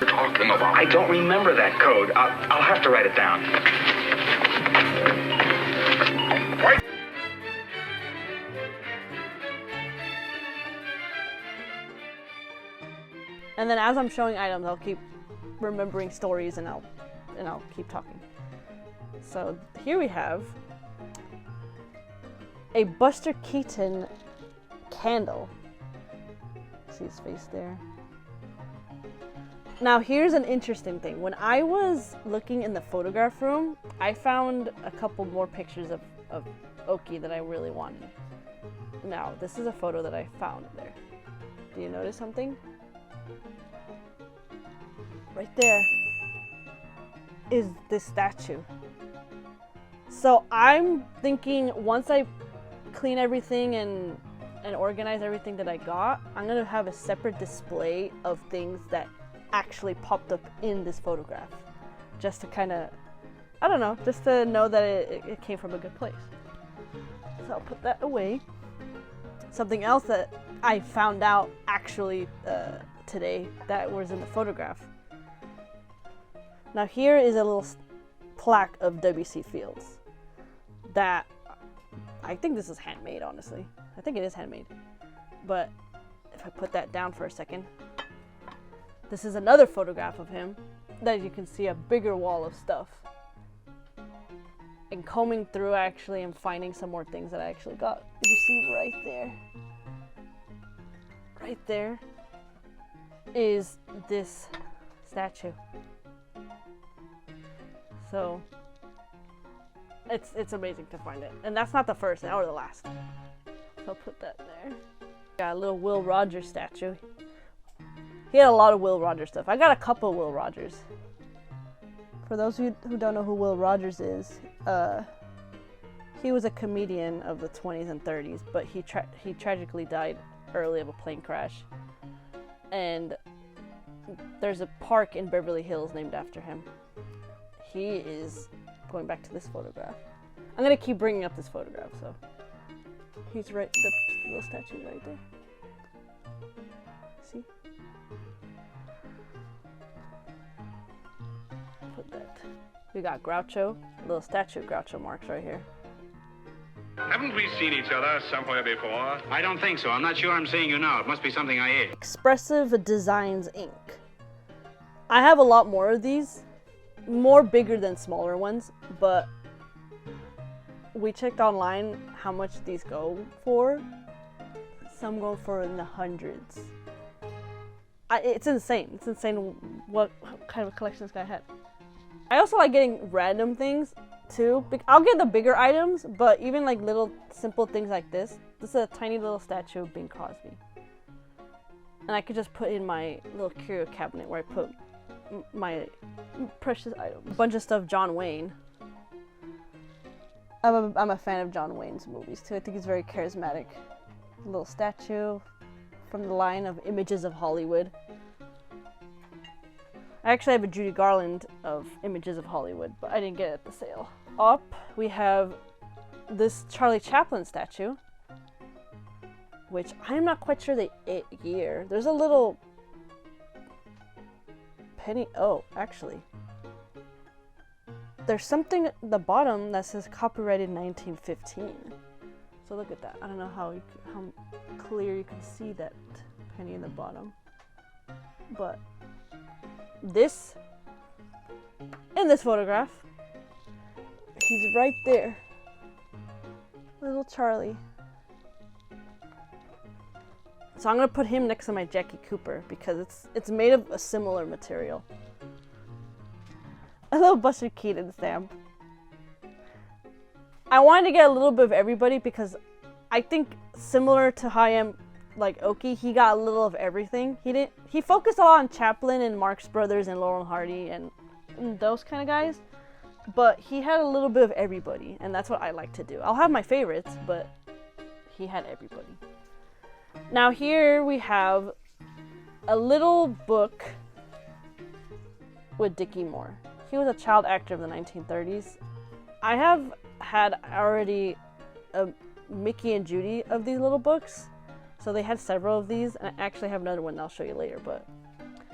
You're talking about? I don't remember that code. I'll have to write it down. What? And then as I'm showing items, I'll keep remembering stories and I'll keep talking. So here we have a Buster Keaton candle. See his face there. Now here's an interesting thing. When I was looking in the photograph room, I found a couple more pictures of Oaky that I really wanted. Now this is a photo that I found there. Do you notice something? Right there is this statue. So I'm thinking once I clean everything and organize everything that I got, I'm gonna have a separate display of things that actually popped up in this photograph, just to kind of, I don't know, just to know that it came from a good place. So I'll put that away. Something else that I found out actually today that was in the photograph. Now here is a little plaque of wcfields that I think this is handmade, honestly. I think it is handmade. But if I put that down for a second, this is another photograph of him that you can see a bigger wall of stuff. And combing through actually and finding some more things that I actually got. You see right there is this statue. So it's amazing to find it. And that's not the first or the last. So I'll put that there. Got a little Will Rogers statue. He had a lot of Will Rogers stuff. I got a couple Will Rogers. For those of you who don't know who Will Rogers is, he was a comedian of the 20s and 30s, but he tragically died early of a plane crash. And there's a park in Beverly Hills named after him. He is going back to this photograph. I'm gonna keep bringing up this photograph, so he's right, the little statue right there. See? Put that. We got Groucho, a little statue of Groucho Marx right here. Haven't we seen each other somewhere before? I don't think so. I'm not sure I'm seeing you now. It must be something I ate. Expressive Designs Inc. I have a lot more of these. More bigger than smaller ones, but we checked online how much these go for. Some go for in the hundreds. It's insane. It's insane what kind of collection this guy had. I also like getting random things too. I'll get the bigger items, but even like little simple things like this. This is a tiny little statue of Bing Crosby. And I could just put in my little curio cabinet where I put my precious items. A bunch of stuff John Wayne. I'm a fan of John Wayne's movies too. I think he's very charismatic. A little statue from the line of Images of Hollywood. I actually have a Judy Garland of Images of Hollywood, but I didn't get it at the sale. Up, we have this Charlie Chaplin statue, which I'm not quite sure the year. There's a little penny. Oh, actually, there's something at the bottom that says copyrighted 1915. So look at that. I don't know how clear you can see that penny in the bottom, but this, in this photograph, he's right there. Little Charlie. So I'm gonna put him next to my Jackie Cooper because it's made of a similar material. A little Buster Keaton stamp. I wanted to get a little bit of everybody because I think similar to how I am like Oaky, he got a little of everything. He focused a lot on Chaplin and Marx Brothers and Laurelandhardy and those kind of guys, but he had a little bit of everybody, and that's what I like to do. I'll have my favorites, but he had everybody. Now here we have a little book with Dickie Moore. He was a child actor of the 1930s. I have had already a Mickey and Judy of these little books. So they had several of these, and I actually have another one that I'll show you later, but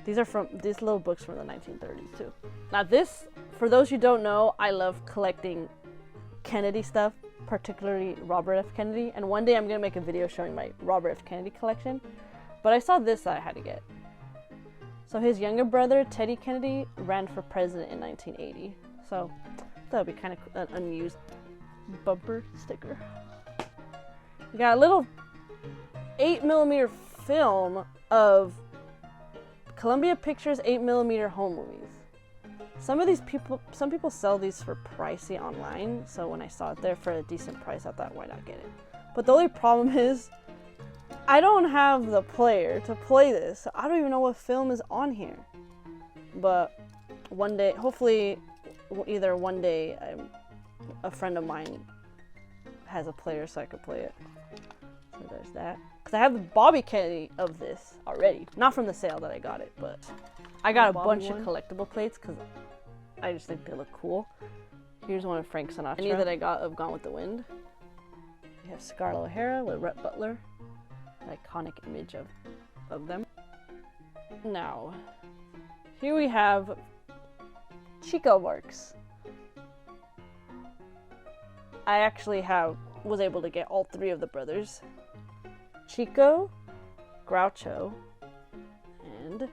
These are from these little books from the 1930s too. Now this, for those who don't know, I love collecting Kennedy stuff, particularly Robert F. Kennedy. And one day I'm gonna make a video showing my Robert F. Kennedy collection. But I saw this that I had to get. So his younger brother, Teddy Kennedy, ran for president in 1980. So that would be kind of an unused bumper sticker. We got a little 8mm film of Columbia Pictures 8mm home movies. Some people sell these for pricey online, so when I saw it there for a decent price, I thought, why not get it? But the only problem is, I don't have the player to play this, so I don't even know what film is on here. But one day, hopefully, either one day, a friend of mine has a player so I could play it. So there's that. Because I have the Bobby Kennedy of this already. Not from the sale that I got it, but I got a bunch of collectible plates because I just think they look cool. Here's one of Frank Sinatra. Any that I got of Gone with the Wind. We have Scarlett O'Hara with Rhett Butler. An iconic image of them. Now, here we have Chico marks. I actually was able to get all three of the brothers. Chico, Groucho, and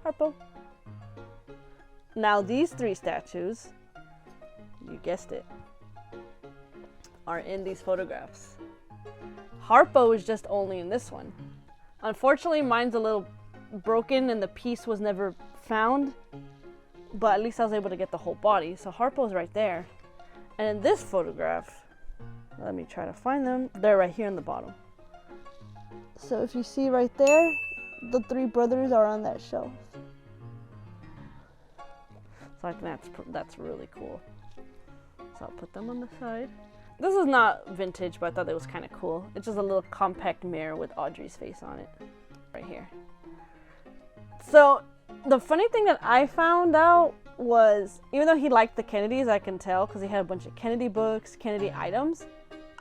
Harpo. Now these three statues, you guessed it, are in these photographs. Harpo is just only in this one. Unfortunately, mine's a little broken and the piece was never found, but at least I was able to get the whole body. So Harpo's right there. And in this photograph, let me try to find them. They're right here in the bottom. So if you see right there, the three brothers are on that shelf. So I think that's really cool. So I'll put them on the side. This is not vintage, but I thought it was kind of cool. It's just a little compact mirror with Audrey's face on it, right here. So the funny thing that I found out was, even though he liked the Kennedys, I can tell because he had a bunch of Kennedy books, Kennedy items,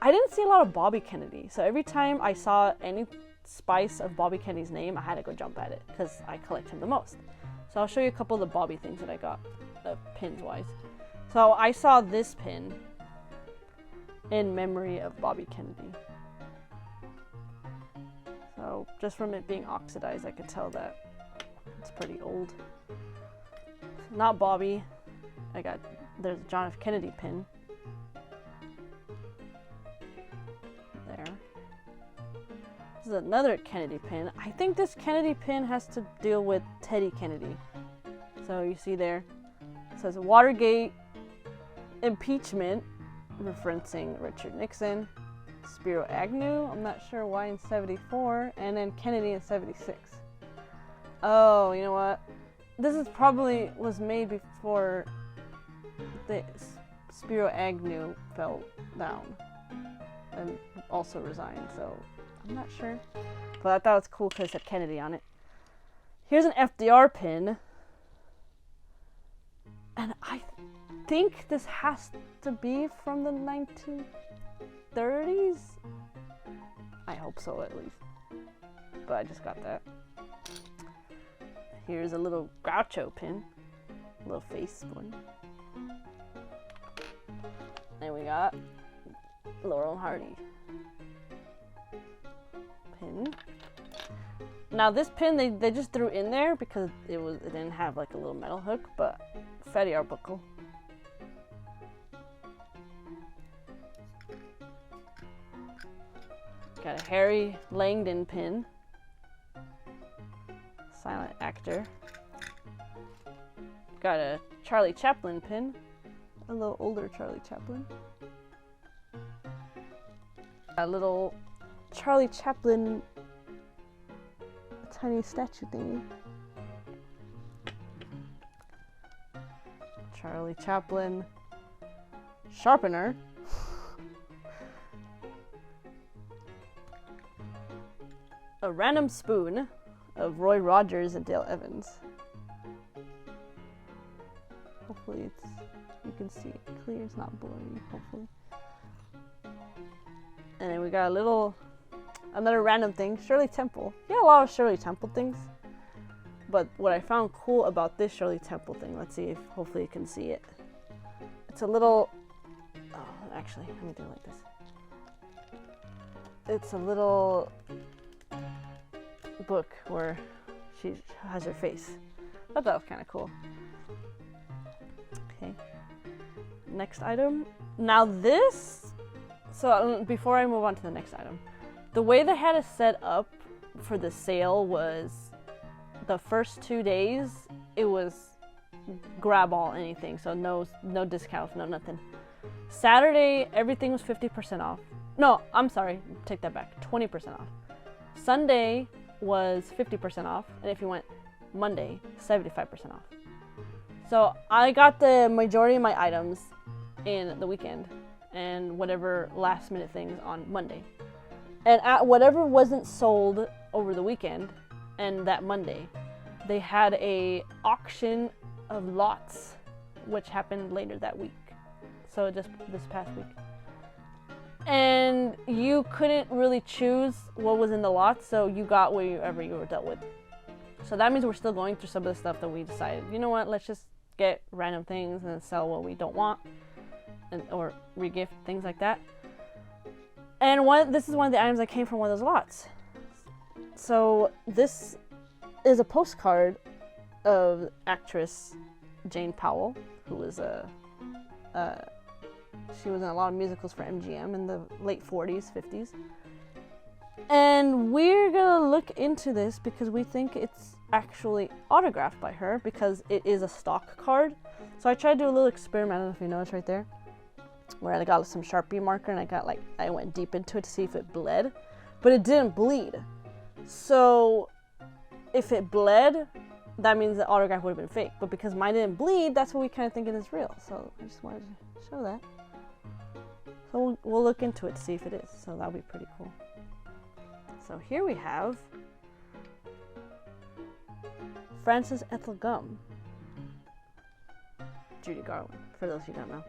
I didn't see a lot of Bobby Kennedy. So every time I saw any spice of Bobby Kennedy's name, I had to go jump at it because I collect him the most. So I'll show you a couple of the Bobby things that I got, pins wise. So I saw this pin in memory of Bobby Kennedy. So just from it being oxidized, I could tell that it's pretty old. Not Bobby. There's a John F. Kennedy pin. There. This is another Kennedy pin. I think this Kennedy pin has to deal with Teddy Kennedy. So you see there, it says Watergate impeachment, referencing Richard Nixon, Spiro Agnew, I'm not sure why in 74, and then Kennedy in 76. Oh, you know what? This is probably was made before the Spiro Agnew fell down and also resigned, so I'm not sure. But I thought it was cool because it said Kennedy on it. Here's an FDR pin. And I think this has to be from the 1930s. I hope so, at least. But I just got that. Here's a little Groucho pin. A little face one. And we got Laurel-Hardy pin. Now this pin they just threw in there because it didn't have like a little metal hook, but Fatty Arbuckle. Got a Harry Langdon pin. Silent actor. Got a Charlie Chaplin pin. A little older Charlie Chaplin. A little Charlie Chaplin tiny statue thingy. Charlie Chaplin sharpener. A random spoon of Roy Rogers and Dale Evans. Hopefully you can see it clear, it's not blurry, hopefully. And then we got a little Another random thing, Shirley Temple. Yeah, a lot of Shirley Temple things. But what I found cool about this Shirley Temple thing, let's see if hopefully you can see it. It's a little, oh, actually, let me do it like this. It's a little book where she has her face. I thought that was kind of cool. Okay. Next item. Now this, so before I move on to the next item, the way they had it set up for the sale was the first 2 days, it was grab all anything. So no discounts, no nothing. Saturday, everything was 50% off. No, I'm sorry, take that back, 20% off. Sunday was 50% off, and if you went Monday, 75% off. So I got the majority of my items in the weekend and whatever last minute things on Monday. And at whatever wasn't sold over the weekend and that Monday, they had a auction of lots, which happened later that week. So just this past week. And you couldn't really choose what was in the lots, so you got whatever you were dealt with. So that means we're still going through some of the stuff that we decided, you know what, let's just get random things and then sell what we don't want, and or regift, things like that. And this is one of the items that came from one of those lots. So this is a postcard of actress Jane Powell, who was she was in a lot of musicals for MGM in the late 40s, 50s. And we're gonna look into this because we think it's actually autographed by her because it is a stock card. So I tried to do a little experiment, I don't know if you noticed right there, where I got some Sharpie marker and I went deep into it to see if it bled, but it didn't bleed. So if it bled, that means the autograph would have been fake. But because mine didn't bleed, that's what we kind of think it is real. So I just wanted to show that. So we'll look into it to see if it is. So that'll be pretty cool. So here we have Frances Ethel Gum, Judy Garland, for those who don't know.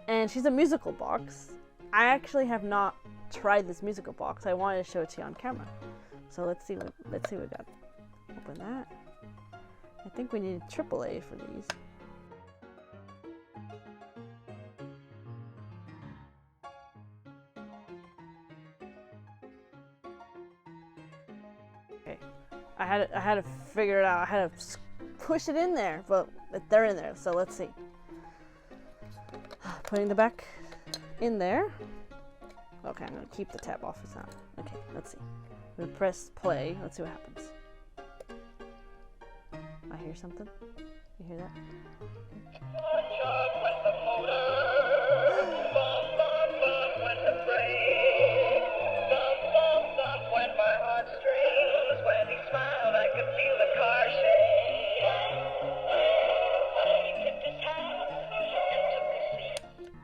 And she's a musical box. I actually have not tried this musical box. I wanted to show it to you on camera. So let's see what we got. Open that. I think we need AAA for these. Okay, I had to figure it out. I had to push it in there, but they're in there. So let's see. Putting the back in there. Okay, I'm gonna keep the tab off. It's not. Okay, let's see. We press play. Let's see what happens. I hear something. You hear that?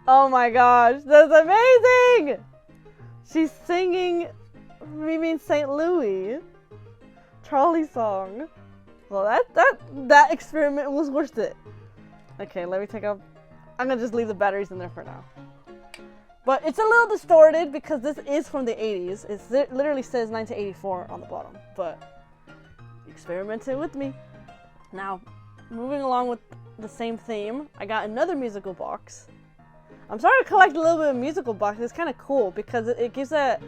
Oh my gosh, that's amazing! She's singing Me Mean St. Louis. Charlie's song. Well, that experiment was worth it. Okay, let me take out. I'm gonna just leave the batteries in there for now. But it's a little distorted because this is from the 80s. It literally says 1984 on the bottom. But experimented with me. Now, moving along with the same theme, I got another musical box. I'm starting to collect a little bit of musical boxes. It's kind of cool because it gives that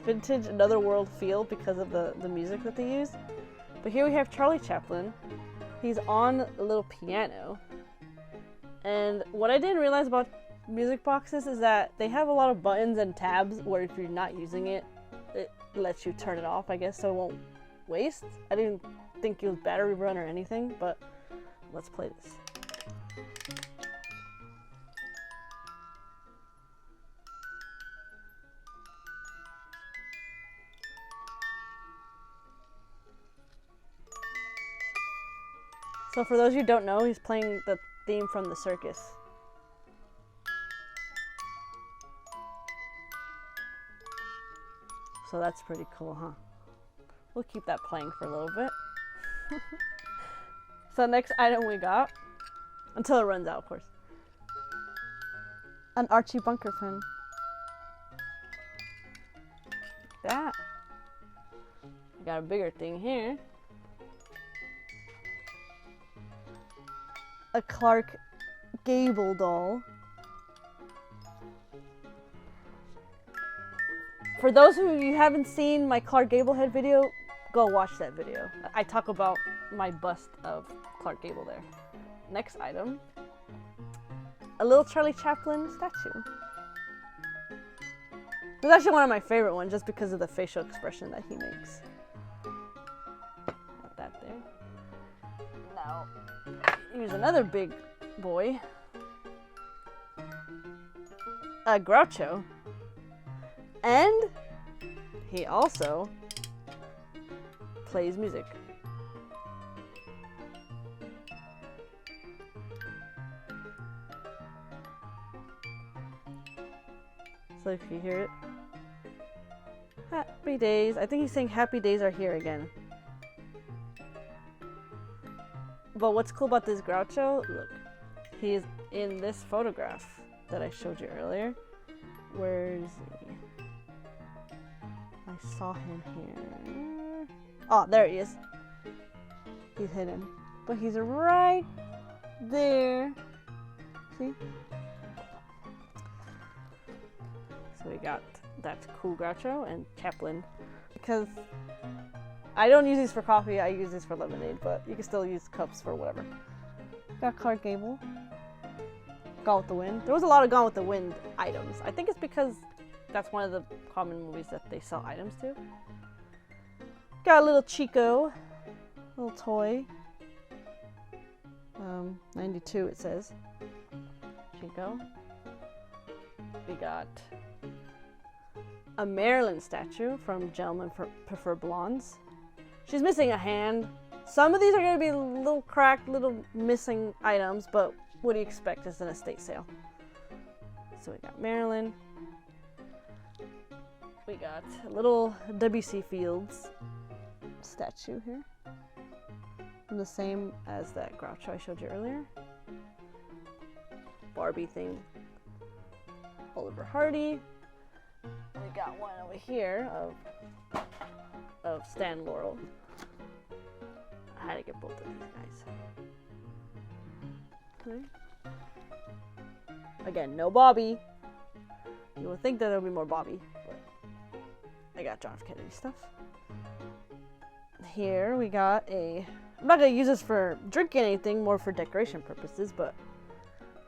vintage, another world feel because of the music that they use. But here we have Charlie Chaplin. He's on a little piano. And what I didn't realize about music boxes is that they have a lot of buttons and tabs where if you're not using it, it lets you turn it off, I guess, so it won't waste. I didn't think it was battery run or anything, but let's play this. So for those who don't know, he's playing the theme from the circus. So that's pretty cool, huh? We'll keep that playing for a little bit. So next item we got, until it runs out, of course. An Archie Bunker pen. that. We got a bigger thing here. A Clarkgable doll. For those of you who haven't seen my Clarkgable head video, go watch that video. I talk about my bust of Clarkgable there. Next item. A little Charlie Chaplin statue. This is actually one of my favorite ones just because of the facial expression that he makes. Put that there. Now, here's another big boy. A Groucho. And he also plays music. So if you hear it. Happy days. I think he's saying happy days are here again. But what's cool about this Groucho, look, he's in this photograph that I showed you earlier. Where is he? I saw him here. Oh, there he is. He's hidden. But he's right there. See? So we got that cool Groucho and Chaplin. Because I don't use these for coffee, I use these for lemonade, but you can still use cups for whatever. Got Clarkgable. Gone with the Wind. There was a lot of Gone with the Wind items. I think it's because that's one of the common movies that they sell items to. Got a little Chico. Little toy. 92 it says. Chico. We got a Marilyn statue from Gentlemen Prefer Blondes. She's missing a hand. Some of these are going to be little cracked, little missing items, but what do you expect? It's an estate sale. So we got Marilyn. We got a little wcfields statue here. And the same as that Groucho I showed you earlier. Barbie thing. Oliver Hardy. We got one over here of Stan Laurel. I had to get both of these guys. Okay. Again, no Bobby. You would think that there would be more Bobby, but I got John F. Kennedy stuff. Here we got a, I'm not going to use this for drinking anything, more for decoration purposes, but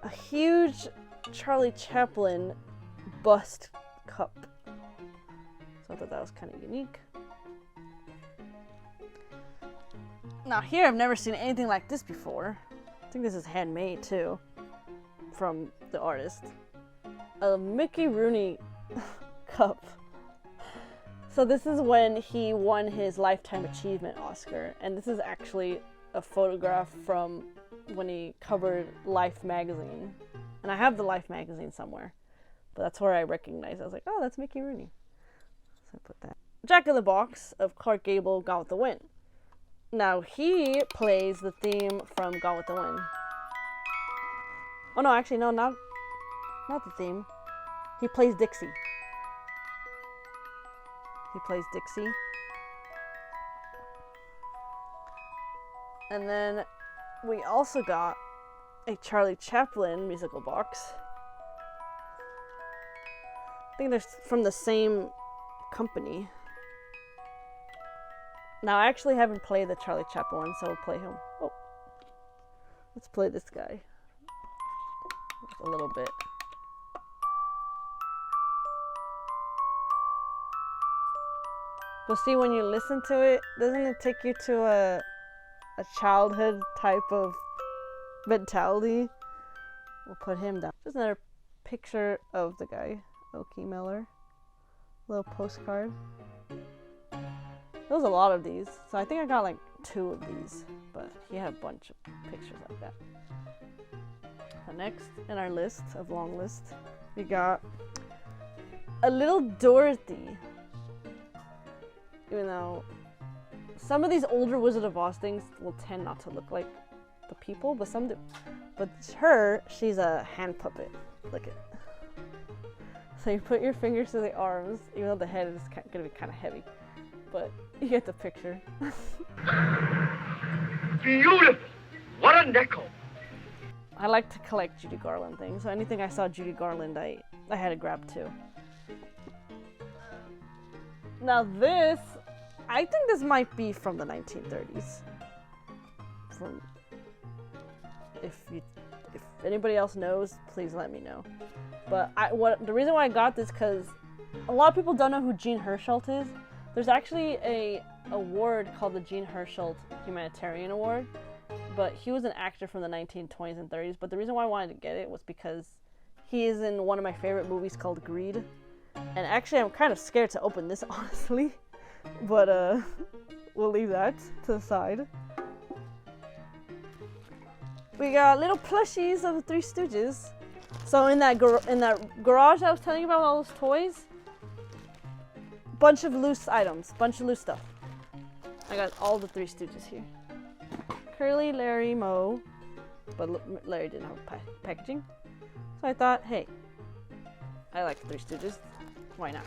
a huge Charlie Chaplin bust cup. So I thought that was kind of unique. Now here I've never seen anything like this before. I think this is handmade too, from the artist. A mickeyrooney cup. So this is when he won his Lifetime Achievement Oscar, and this is actually a photograph from when he covered Life magazine. And I have the Life magazine somewhere, but that's where I recognized it. I was like, oh, that's Mickeyrooney. So I put that. Jack in the Box of Clarkgable, Gone with the Wind. Now he plays the theme from Gone with the Wind. Oh no, actually no, not the theme. He plays Dixie. He plays Dixie. And then we also got a Charlie Chaplin musical box. I think they're from the same company. Now I actually haven't played the Charlie Chaplin one, so we'll play him. Oh, let's play this guy. Just a little bit. But see, when you listen to it, doesn't it take you to a childhood type of mentality? We'll put him down. Just another picture of the guy, Oakymiller. Little postcard. There was a lot of these, so I think I got like 2 of these, but he had a bunch of pictures like that. So next in our list, of long list, we got a little Dorothy. Even though some of these older Wizard of Oz things will tend not to look like the people, but some do. But her, she's a hand puppet. Look at. So you put your fingers to the arms, even though the head is gonna be kind of heavy, but you get the picture. Beautiful! What a nickel! I like to collect Judy Garland things, so anything I saw Judy Garland, I had to grab too. Now this, I think this might be from the 1930s. From, if anybody else knows, please let me know. But the reason why I got this, because a lot of people don't know who Jean Hersholt is. There's actually a award called the Jean Hersholt Humanitarian Award, but he was an actor from the 1920s and 30s. But the reason why I wanted to get it was because he is in one of my favorite movies called Greed. And actually, I'm kind of scared to open this, honestly. But we'll leave that to the side. We got little plushies of the Three Stooges. So in that garage I was telling you about, all those toys, bunch of loose items, bunch of loose stuff. I got all the Three Stooges here. Curly, Larry, Moe, but Larry didn't have packaging. So I thought, hey, I like the Three Stooges. Why not?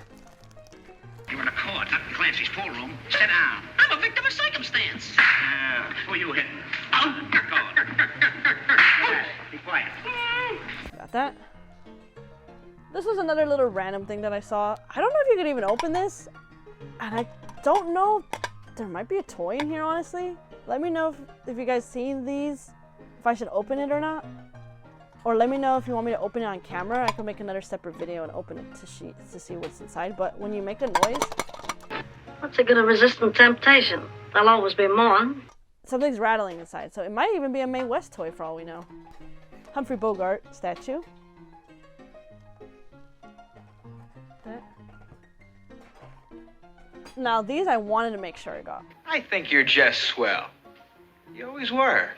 You're in a court, not in Clancy's pool room. Sit down. I'm a victim of circumstance. Who are you hitting? Oh, you're gone. Be quiet. Got that. This was another little random thing that I saw. I don't know if you could even open this. And I don't know. There might be a toy in here, honestly. Let me know if you guys seen these. If I should open it or not. Or let me know if you want me to open it on camera. I can make another separate video and open it to see what's inside. But when you make a noise... What's it gonna resist temptation? There'll always be more. Something's rattling inside. So it might even be a Maewest toy for all we know. Humphreybogart statue. That. Now these I wanted to make sure I got. I think you're just swell. You always were.